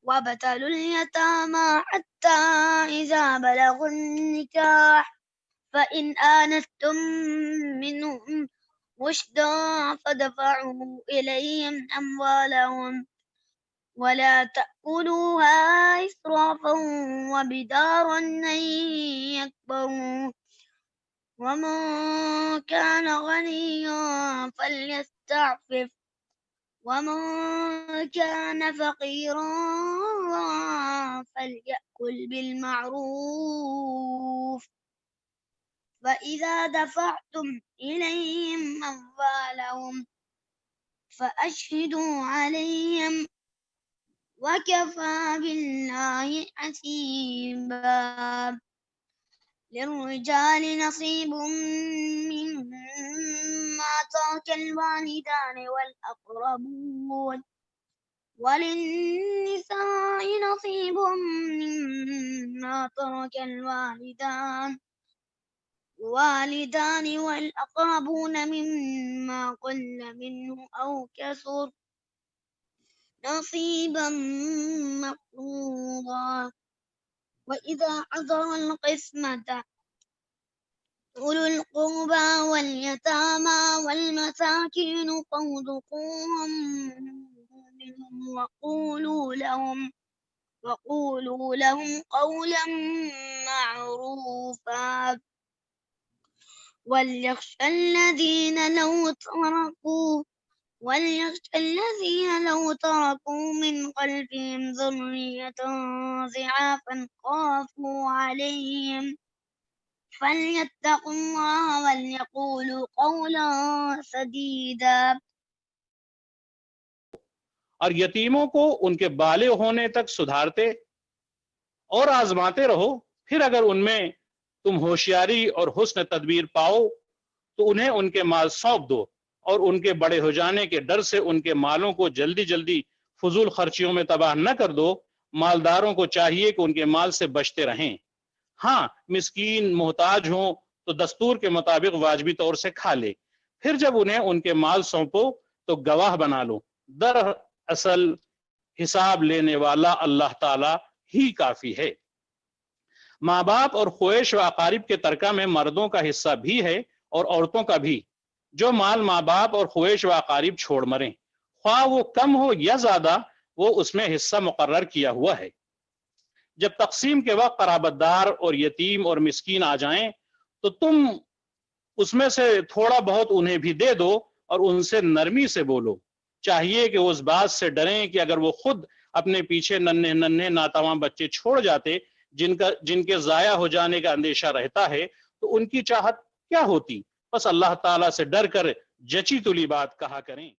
وابتلوا اليتامى حتى إذا بلغوا النكاح فإن آنستم منهم رشدا فدفعوا إليهم أموالهم ولا تأكلوها إسرافا وبدارا أن يكبروا ومن كان غنيا فليستعفف ومن كان فقيرا فليأكل بالمعروف فإذا دفعتم إليهم أموالهم فأشهدوا عليهم وكفى بالله حسيبا للرجال نصيب مما ترك الوالدان والأقربون وللنساء نصيب مما ترك الوالدان والأقربون مما قل منه أو كثر نصيبا مفروضا وإذا حضر القسمة أولو القربى واليتامى والمساكين فارزقوهم منهم وقولوا لهم قولا معروفا وليخشى الذين لو تركوا من خلفهم ذرية ضعافا خافوا عليهم فليتقوا الله وليقولوا قولا سديدا। और यतीमों को उनके बालिग होने तक सुधारते और आजमाते रहो। फिर अगर उनमें तुम होशियारी और हुस्न तदबीर पाओ तो उन्हें उनके माल सौंप दो और उनके बड़े हो जाने के डर से उनके मालों को जल्दी जल्दी फजूल खर्चियों में तबाह न कर दो। मालदारों को चाहिए कि उनके माल से बचते रहें। हाँ, मिस्कीन मोहताज हो तो दस्तूर के मुताबिक वाजिबी तौर से खा ले। फिर जब उन्हें उनके माल सौंपो तो गवाह बना लो। दरअसल हिसाब लेने वाला अल्लाह ताला ही काफी है। माँ बाप और ख्वेश व अकारिब के तरका में मर्दों का हिस्सा भी है और औरतों का भी। जो माल माँ बाप और ख्वेश व अकारिब छोड़ मरें, ख्वाह वो कम हो या ज्यादा, वो उसमें हिस्सा मुकर्रर किया हुआ है। जब तकसीम के वक्त कराबतदार और यतीम और मिस्कीन आ जाएं तो तुम उसमें से थोड़ा बहुत उन्हें भी दे दो और उनसे नरमी से बोलो। चाहिए कि वो उस बात से डरें कि अगर वो खुद अपने पीछे नन्हे नन्हे नातवां बच्चे छोड़ जाते जिनके जाया हो जाने का अंदेशा रहता है तो उनकी चाहत क्या होती। बस अल्लाह ताला से डर कर जची तुली बात कहा करें।